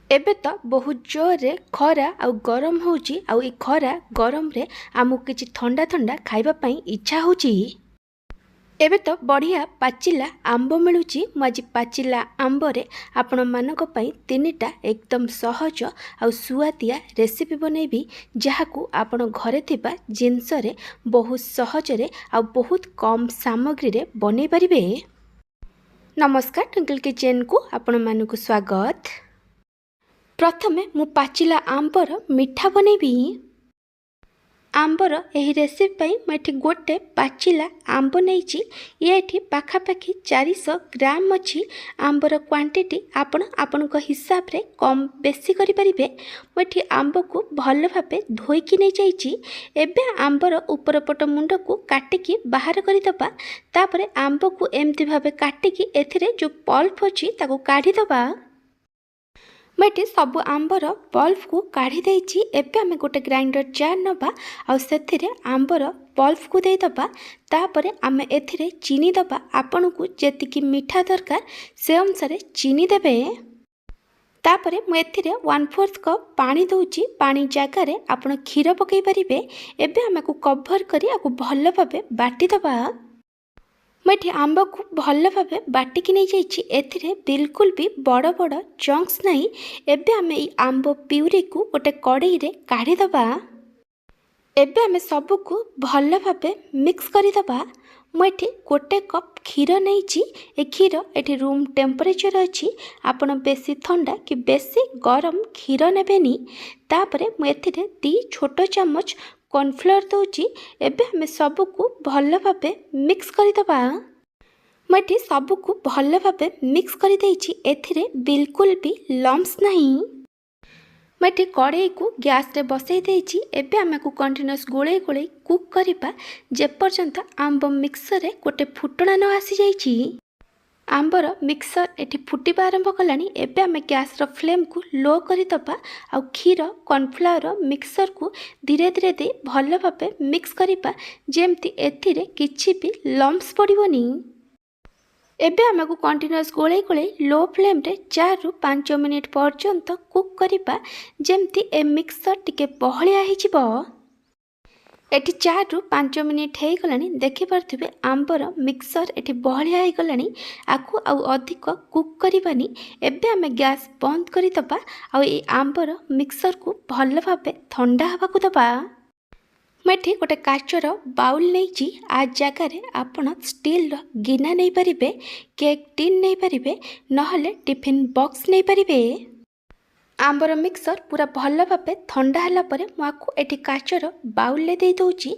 ଏବେ ତ ବହୁତ ଜୋରରେ ଖରା ଆଉ ଗରମ ହେଉଛି ଆଉ ଏ ଖରା ଗରମରେ ଆମକୁ କିଛି ଥଣ୍ଡା ଥଣ୍ଡା ଖାଇବା ପାଇଁ ଇଚ୍ଛା ହେଉଛି। ଏବେ ତ ବଢ଼ିଆ ପାଚିଲା ଆମ୍ବ ମିଳୁଛି। ମୁଁ ଆଜି ପାଚିଲା ଆମ୍ବରେ ଆପଣମାନଙ୍କ ପାଇଁ 3ଟା ଏକଦମ ସହଜ ଆଉ ସୁଆଦିଆ ରେସିପି ବନେଇବି, ଯାହାକୁ ଆପଣ ଘରେ ଥିବା ଜିନିଷରେ ବହୁତ ସହଜରେ ଆଉ ବହୁତ କମ୍ ସାମଗ୍ରୀରେ ବନେଇ ପାରିବେ। ନମସ୍କାର, ଟ୍ୱିଙ୍କଲ୍ କିଚେନ୍କୁ ଆପଣମାନଙ୍କୁ ସ୍ୱାଗତ। ପ୍ରଥମେ ମୁଁ ପାଚିଲା ଆମ୍ବର ମିଠା ବନେଇବି। ଆମ୍ବର ଏହି ରେସିପି ପାଇଁ ମୁଁ ଏଠି ଗୋଟେ ପାଚିଲା ଆମ୍ବ ନେଇଛି। ଏଠି ପାଖାପାଖି 400 ଗ୍ରାମ ଅଛି। ଆମ୍ବର କ୍ୱାଣ୍ଟିଟି ଆପଣ ଆପଣଙ୍କ ହିସାବରେ କମ୍ ବେଶୀ କରିପାରିବେ। ମୁଁ ଏଠି ଆମ୍ବକୁ ଭଲ ଭାବେ ଧୋଇକି ନେଇଯାଇଛି। ଏବେ ଆମ୍ବର ଉପର ପଟ ମୁଣ୍ଡକୁ କାଟିକି ବାହାର କରିଦେବା। ତାପରେ ଆମ୍ବକୁ ଏମିତି ଭାବେ କାଟିକି ଏଥିରେ ଯେଉଁ ପଲ୍ପ ଅଛି ତାକୁ କାଢ଼ିଦେବା। ମୁଁ ଏଠି ସବୁ ଆମ୍ବର ପଲ୍ପକୁ କାଢ଼ି ଦେଇଛି। ଏବେ ଆମେ ଗୋଟେ ଗ୍ରାଇଣ୍ଡର ଜାର୍ ନେବା ଆଉ ସେଥିରେ ଆମ୍ବର ପଲ୍ପକୁ ଦେଇଦେବା। ତାପରେ ଆମେ ଏଥିରେ ଚିନି ଦେବା। ଆପଣଙ୍କୁ ଯେତିକି ମିଠା ଦରକାର ସେ ଅନୁସାରେ ଚିନି ଦେବେ। ତାପରେ ମୁଁ ଏଥିରେ 1/4 କପ୍ ପାଣି ଦେଉଛି। ପାଣି ଜାଗାରେ ଆପଣ କ୍ଷୀର ପକାଇ ପାରିବେ। ଏବେ ଆମେ ଆକୁ କଭର କରି ଆକୁ ଭଲ ଭାବେ ବାଟିଦେବା। ମୁଁ ଏଠି ଆମ୍ବକୁ ଭଲ ଭାବେ ବାଟିକି ନେଇଯାଇଛି। ଏଥିରେ ବିଲକୁଲ ବି ବଡ଼ ବଡ଼ ଚଙ୍କ୍ସ ନାହିଁ। ଏବେ ଆମେ ଏଇ ଆମ୍ବ ପିଉରିକୁ ଗୋଟେ କଡ଼େଇରେ କାଢ଼ିଦେବା। ଏବେ ଆମେ ସବୁକୁ ଭଲ ଭାବେ ମିକ୍ସ କରିଦେବା। ମୁଁ ଏଠି ଗୋଟେ କପ୍ କ୍ଷୀର ନେଇଛି। ଏ କ୍ଷୀର ଏଠି ରୁମ୍ ଟେମ୍ପରେଚର ଅଛି। ଆପଣ ବେଶୀ ଥଣ୍ଡା କି ବେଶୀ ଗରମ କ୍ଷୀର ନେବେନି। ତାପରେ ମୁଁ ଏଥିରେ 2 ଛୋଟ ଚାମଚ କର୍ଣ୍ଣଫ୍ଲୋର ଦେଉଛି। ଏବେ ଆମେ ସବୁକୁ ଭଲ ଭାବେ ମିକ୍ସ କରିଦେବା। ମୁଁ ଏଠି ସବୁକୁ ଭଲ ଭାବେ ମିକ୍ସ କରିଦେଇଛି। ଏଥିରେ ବିଲକୁଲ ବି ଲମ୍ପସ୍ ନାହିଁ। ମୁଁ ଏଠି କଡ଼େଇକୁ ଗ୍ୟାସ୍ରେ ବସାଇ ଦେଇଛି। ଏବେ ଆମେ ଆକୁ କଣ୍ଟିନ୍ୟୁଅସ୍ ଗୋଳେଇ ଗୋଳେଇ କୁକ୍ କରିବା ଯେପର୍ଯ୍ୟନ୍ତ ଆମ୍ବ ମିକ୍ସରରେ ଗୋଟେ ଫୁଟଣା ନ ଆସିଯାଇଛି। ଆମ୍ବର ମିକ୍ସର ଏଠି ଫୁଟିବା ଆରମ୍ଭ କଲାଣି। ଏବେ ଆମେ ଗ୍ୟାସ୍ର ଫ୍ଲେମ୍କୁ ଲୋ କରିଦେବା ଆଉ କ୍ଷୀର କର୍ଣ୍ଣଫ୍ଲାୱାର ମିକ୍ସରକୁ ଧୀରେ ଧୀରେ ଦେଇ ଭଲ ଭାବେ ମିକ୍ସ କରିବା, ଯେମିତି ଏଥିରେ କିଛି ବି ଲମ୍ପସ୍ ପଡ଼ିବନି। ଏବେ ଆମକୁ କଣ୍ଟିନ୍ୟୁଅସ୍ ଗୋଳେଇ ଗୋଳେଇ ଲୋ ଫ୍ଲେମ୍ରେ 4ରୁ 5 ମିନିଟ୍ ପର୍ଯ୍ୟନ୍ତ କୁକ୍ କରିବା, ଯେମିତି ଏ ମିକ୍ସର ଟିକେ ବହଳିଆ ହେଇଯିବ। ଏଠି 4ରୁ 5 ମିନିଟ୍ ହେଇଗଲାଣି। ଦେଖିପାରୁଥିବେ ଆମ୍ବର ମିକ୍ସର ଏଠି ବହଳିଆ ହେଇଗଲାଣି। ଆକୁ ଆଉ ଅଧିକ କୁକ୍ କରିବାନି। ଏବେ ଆମେ ଗ୍ୟାସ୍ ବନ୍ଦ କରିଦେବା ଆଉ ଏଇ ଆମ୍ବର ମିକ୍ସରକୁ ଭଲ ଭାବେ ଥଣ୍ଡା ହେବାକୁ ଦେବା। ମୁଁ ଏଠି ଗୋଟେ କାଚର ବାଉଲ୍ ନେଇଛି। ଆ ଜାଗାରେ ଆପଣ ଷ୍ଟିଲ୍ର ଗିନା ନେଇପାରିବେ, କେକ୍ ଟିନ୍ ନେଇପାରିବେ, ନହେଲେ ଟିଫିନ୍ ବକ୍ସ ନେଇପାରିବେ। ଆମ୍ବର ମିକ୍ସର ପୁରା ଭଲ ଭାବେ ଥଣ୍ଡା ହେଲା ପରେ ମୁଁ ଆକୁ ଏଠି କାଚର ବାଉଲ୍ରେ ଦେଇ ଦେଉଛି।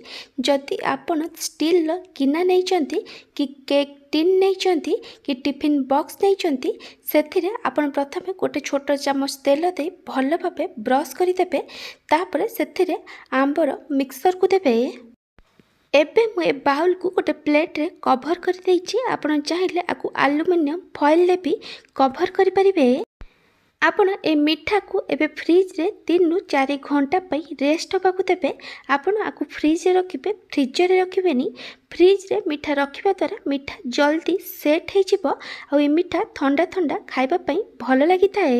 ଯଦି ଆପଣ ଷ୍ଟିଲ୍ର ଗିନା ନେଇଛନ୍ତି କି କେକ୍ ଟିନ୍ ନେଇଛନ୍ତି କି ଟିଫିନ୍ ବକ୍ସ ନେଇଛନ୍ତି, ସେଥିରେ ଆପଣ ପ୍ରଥମେ ଗୋଟେ ଛୋଟ ଚାମଚ ତେଲ ଦେଇ ଭଲ ଭାବେ ବ୍ରସ୍ କରିଦେବେ। ତାପରେ ସେଥିରେ ଆମ୍ବର ମିକ୍ସରକୁ ଦେବେ। ଏବେ ମୁଁ ଏ ବାଉଲକୁ ଗୋଟେ ପ୍ଲେଟ୍ରେ କଭର କରିଦେଇଛି। ଆପଣ ଚାହିଁଲେ ଆକୁ ଆଲୁମିନିୟମ ଫଏଲ୍ରେ ବି କଭର କରିପାରିବେ। ଆପଣ ଏ ମିଠାକୁ ଏବେ ଫ୍ରିଜ୍ରେ 3ରୁ 4 ଘଣ୍ଟା ପାଇଁ ରେଷ୍ଟ ହେବାକୁ ଦେବେ। ଆପଣ ଆକୁ ଫ୍ରିଜ୍ରେ ରଖିବେ, ଫ୍ରିଜରରେ ରଖିବେନି। ଫ୍ରିଜ୍ରେ ମିଠା ରଖିବା ଦ୍ୱାରା ମିଠା ଜଲ୍ଦି ସେଟ୍ ହେଇଯିବ ଆଉ ଏ ମିଠା ଥଣ୍ଡା ଥଣ୍ଡା ଖାଇବା ପାଇଁ ଭଲ ଲାଗିଥାଏ।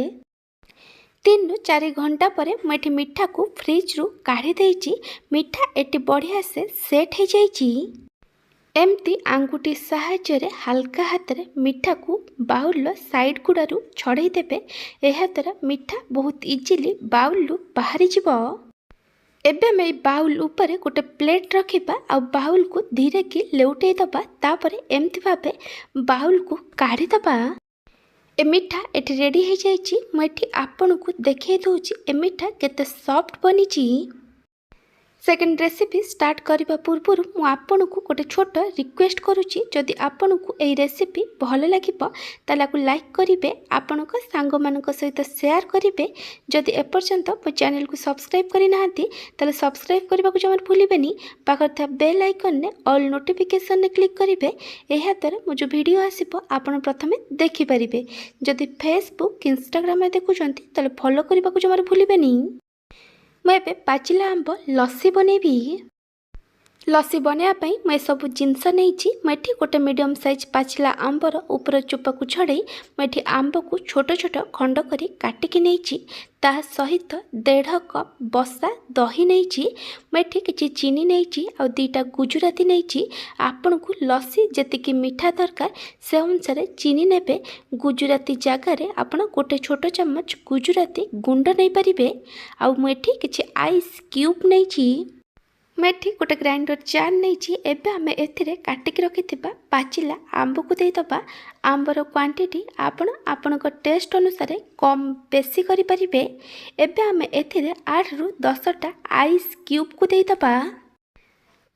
3ରୁ 4 ଘଣ୍ଟା ପରେ ମୁଁ ଏଠି ମିଠାକୁ ଫ୍ରିଜ୍ରୁ କାଢ଼ି ଦେଇଛି। ମିଠା ଏଠି ବଢ଼ିଆ ସେ ସେଟ୍ ହେଇଯାଇଛି। ଏମିତି ଆଙ୍ଗୁଠି ସାହାଯ୍ୟରେ ହାଲକା ହାତରେ ମିଠାକୁ ବାଉଲର ସାଇଡ଼୍ ଗୁଡ଼ାରୁ ଛଡ଼େଇ ଦେବେ। ଏହାଦ୍ୱାରା ମିଠା ବହୁତ ଇଜିଲି ବାଉଲରୁ ବାହାରିଯିବ। ଏବେ ଆମେ ଏଇ ବାଉଲ ଉପରେ ଗୋଟେ ପ୍ଲେଟ୍ ରଖିବା ଆଉ ବାଉଲକୁ ଧୀରେ କି ଲେଉଟେଇ ଦେବା। ତାପରେ ଏମିତି ଭାବେ ବାଉଲକୁ କାଢ଼ିଦେବା। ଏ ମିଠା ଏଠି ରେଡ଼ି ହେଇଯାଇଛି। ମୁଁ ଏଠି ଆପଣଙ୍କୁ ଦେଖାଇ ଦେଉଛି ଏ ମିଠା କେତେ ସଫ୍ଟ ବନିଛି। ସେକେଣ୍ଡ ରେସିପି ଷ୍ଟାର୍ଟ କରିବା ପୂର୍ବରୁ ମୁଁ ଆପଣଙ୍କୁ ଗୋଟେ ଛୋଟ ରିକ୍ୱେଷ୍ଟ କରୁଛି, ଯଦି ଆପଣଙ୍କୁ ଏହି ରେସିପି ଭଲ ଲାଗିବ ତାହେଲେ ଆକୁ ଲାଇକ୍ କରିବେ, ଆପଣଙ୍କ ସାଙ୍ଗମାନଙ୍କ ସହିତ ସେୟାର କରିବେ। ଯଦି ଏପର୍ଯ୍ୟନ୍ତ ମୋ ଚ୍ୟାନେଲକୁ ସବସ୍କ୍ରାଇବ୍ କରିନାହାନ୍ତି ତାହେଲେ ସବସ୍କ୍ରାଇବ୍ କରିବାକୁ ଜମାରୁ ଭୁଲିବେନି। ପାଖରେ ଥିବା ବେଲ୍ ଆଇକନ୍ରେ ଅଲ୍ ନୋଟିଫିକେସନ୍ରେ କ୍ଲିକ୍ କରିବେ। ଏହାଦ୍ୱାରା ମୋ ଯେଉଁ ଭିଡ଼ିଓ ଆସିବ ଆପଣ ପ୍ରଥମେ ଦେଖିପାରିବେ। ଯଦି ଫେସବୁକ୍ ଇନଷ୍ଟାଗ୍ରାମରେ ଦେଖୁଛନ୍ତି ତାହେଲେ ଫଲୋ କରିବାକୁ ଜମାରୁ ଭୁଲିବେନି। ମୁଁ ଏବେ ପାଚିଲା ଆମ୍ବ ଲସି ବନେଇବି। लस्सी बनाइबा मैं सब जिनस नहीं मैं गोटे मीडियम साइज पाचिला आंबर ऊपर चोपा को छड़े मैं आंब को छोट छोट खंड करी काटिकी नहीं ता सहित 1.5 कप बसा दही नहीं मैं किसी चीनी नहीं आ दीटा गुजराती नहीं आपण को लस्सी जी मीठा दरकार से अनुसार चीनी नेबे गुजराती जगार आपण गोटे छोट चम्मच गुजराती गुंड नहीं पारे आ मुझे किसी आइस क्यूब नहीं मैं गोटे ग्राइंडर जार नहीं एबे आमे एथिरे काटिक रखिथिबा पाचिला आंब को देदबा आंबर क्वांटिटी आपण टेस्ट अनुसार कम बेसी करि परिबे। एबे आमे एथिरे 8 रु 10 टा आइस क्यूब को देदबा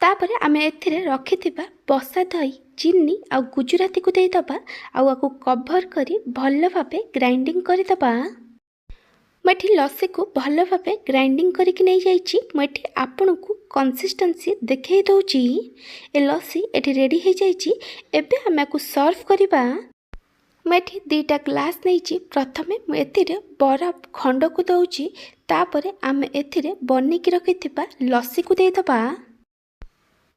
तापरे आमे एथिरे रखिथिबा बसा दही चीनी आ गुजराती को देदबा आकु कभर करी भल भाबे ग्राइंडिंग करदबा। मैं लस्सी को भल भाव ग्राइंडिंग करके नहीं जाइए मैं आपण को कंसिस्टेंसी देखे दूची ए लस्सी एटी रेडी हो जाइए। एबे आम को सर्व करवा मैं 2टा ग्लास नहीं प्रथमे मुझे बरफ खंड को दौची तापरे आम एथिरे बनिकी रखिथिबा लस्सी को देदबा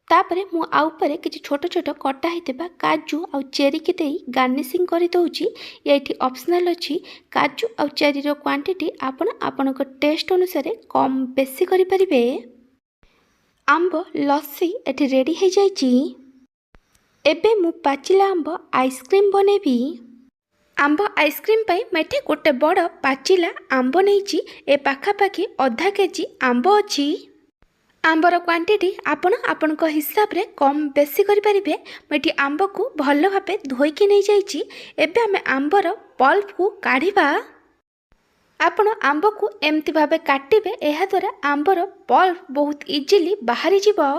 तापरे मु आउपरे किछि छोट छोट कटा हितबा काजू आ चेरी के देई गार्निशिंग करि दउची। एठी ऑप्शनल अछि काजू आ चेरी रो क्वांटिटी आपण को टेस्ट अनुसार कम बेसी करि परिबे। आंब लस्सी एठी रेडी हो जाइछि। एबे मु पाचिला आंब आइसक्रीम बनेबी। आंब आइसक्रीम पाई मैठे गोटे बड़ पाचिला आंब नहीं ए पाखापाखि आधा केजी आंब अछि। आंबर क्वांटिटी आपण हिसाब रे कम बेसी करि परिबे। मैं आंब को भल भाबे धोईकी नहीं जाइछि। एबे आमे आंबर पल्प को काढ़िबा। आपण आंब को एमती भाबे काटिबे एहा द्वारा आंबर पल्प बहुत इजीली बाहरी जिवो।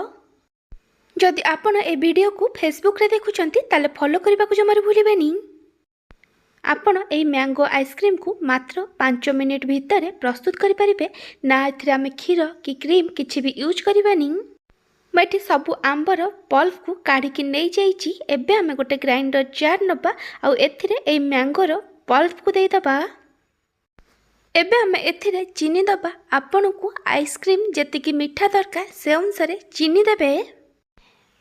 जदि आपण ए वीडियो को फेसबुक रे देखुचंती ताले फॉलो करबा को जमार भूलिबेनी। आपण ए मैंगो आइसक्रीम को मात्र 5 मिनिट भितर प्रस्तुत करि परिबे ना एथिरे आमे क्षीर कि क्रीम किछि भी यूज करबानी। मैं सबु आंबर पल्प को काढ़िकी नहीं जाइछि। एबे आमे गोटे ग्राइंडर जार नबा आ एथिरे ए मैंगोर पल्प को देदबा। एबे आमे एथिरे चीनी दबा आपण को आइसक्रीम जेतिकी मीठा दरकार से अनुसार चीनी देबे।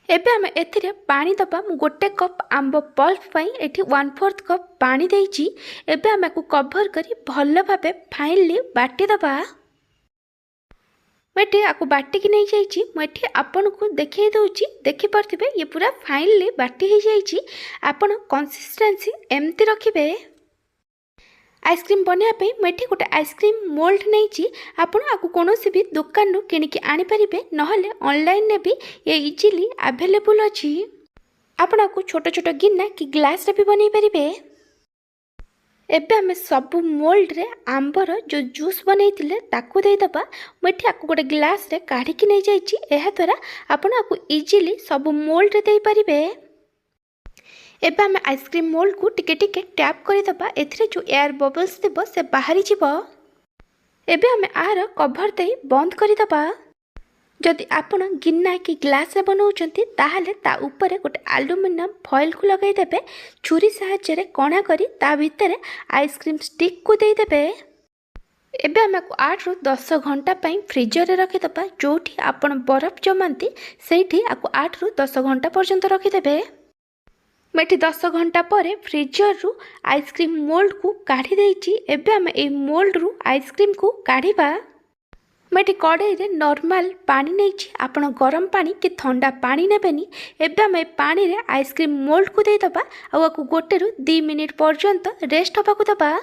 एबे आमे एथिरे पानी दबा गोटे कप आंब पल्प पाई एठी 1/4 कप पानी देइछि। एबे आमे को कवर करी भल भाबे फाइनली बाटी दबा। मैं आपको बाटिकी नहीं जाइछि। मैं आपन को देखै दउछि देखि परथिबे ये पूरा फाइनली बाटी हो जाइछि। आपन कंसिस्टेंसी एमती रखिबे। आइसक्रीम बनाइबा मैं गोटे आइसक्रीम मोल्ड नहीं आपको कौन भी दुकान रू किणिकी आनी पारिबे नहले ऑनलाइन ने भी ये इजीली अवेलेबल अछि। आपण को छोट छोट गिन्ना कि ग्लास रे भी बनै पारिबे। एबे आमे सब मोल्ड रे आंबर जो जूस बनैतिले ताकू दे दबा। मैं आपको गोटे ग्लास रे काढ़िकी नहीं जाइछि। एहा द्वारा आपण को इजीली सब मोल्ड रे दे पारिबे। एबे आमे आइसक्रीम मोल्ड को टिके टिके टैप करदबा। एथिरे जो एयर बबल्स देबो से बाहरी जिवो। एबे आमे आर कवर दे बंद करदबा। जदि आपण गिन्ना कि ग्लास रे बनाउचंती ताहाले ता ऊपर गोटे एल्युमिनियम फॉइल को लगाई देबे। छुरी सहायता रे कणा करी ता भितरे आइसक्रीम स्टिक को दे देबे। एबे आमे को 8 रु 10 घंटा पई फ्रीजर रे रखि दबा। जोठी आपण बरफ जमांती सेठी आको 8 रु 10 घंटा पर्यंत रखि देबे। मैं 10 घंटा पर फ्रीजर रु आइसक्रीम मोल्ड को काढ़ी देइछि। एबे आमे ए मोल्ड रु आइसक्रीम को काढ़ीबा। मैं कड़ाई रे नॉर्मल पानी नहीं आपण गरम पानी कि ठंडा पानी नेबेनी। एबे आमे पानी रे आइसक्रीम मोल्ड को दे दबा आ गोटे रु 2 मिनिट पर्यंत रेस्ट होबा को दबा।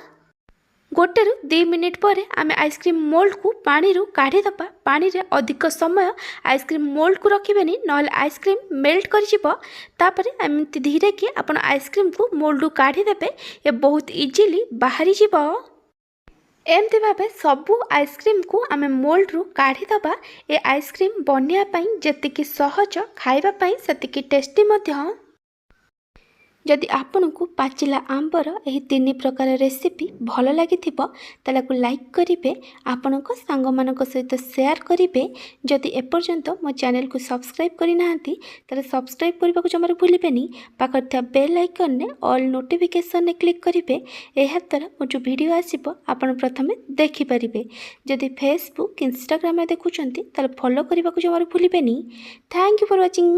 गोटे रु 2 मिनिट पर आमे आइसक्रीम मोल्ड को पानी रू काढ़ी दबा। पानी रे अधिक समय आइसक्रीम मोल्ड को रखिबेनी नहले आइसक्रीम मेल्ट कर जिवो। तापरे एमती धीरे के आपण आइसक्रीम को मोल्ड काढ़ी देबे। ये बहुत इजीली बाहरी जिवो। एमती भाबे सबु आइसक्रीम को आमे मोल्ड रू काढ़ी दबा। ए आइसक्रीम बनिया पई जेतिकी सहज खाइबा पई सेतिकी टेस्टी मध्य। ଯଦି ଆପଣଙ୍କୁ ପାଚିଲା ଆମ୍ବର ଏହି 3 ପ୍ରକାର ରେସିପି ଭଲ ଲାଗିଥିବ ତାହାକୁ ଲାଇକ୍ କରିବେ, ଆପଣଙ୍କ ସାଙ୍ଗମାନଙ୍କ ସହିତ ସେୟାର କରିବେ। ଯଦି ଏପର୍ଯ୍ୟନ୍ତ ମୋ ଚ୍ୟାନେଲକୁ ସବସ୍କ୍ରାଇବ୍ କରିନାହାନ୍ତି ତାହେଲେ ସବସ୍କ୍ରାଇବ୍ କରିବାକୁ ଜମାରୁ ଭୁଲିବେନି। ପାଖରେ ଥିବା ବେଲ୍ ଆଇକନ୍ରେ ଅଲ୍ ନୋଟିଫିକେସନ୍ରେ କ୍ଲିକ୍ କରିବେ। ଏହାଦ୍ୱାରା ମୋ ଯେଉଁ ଭିଡ଼ିଓ ଆସିବ ଆପଣ ପ୍ରଥମେ ଦେଖିପାରିବେ। ଯଦି ଫେସବୁକ୍ ଇନଷ୍ଟାଗ୍ରାମରେ ଦେଖୁଛନ୍ତି ତାହେଲେ ଫଲୋ କରିବାକୁ ଜମାରୁ ଭୁଲିବେନି। Thank you for watching.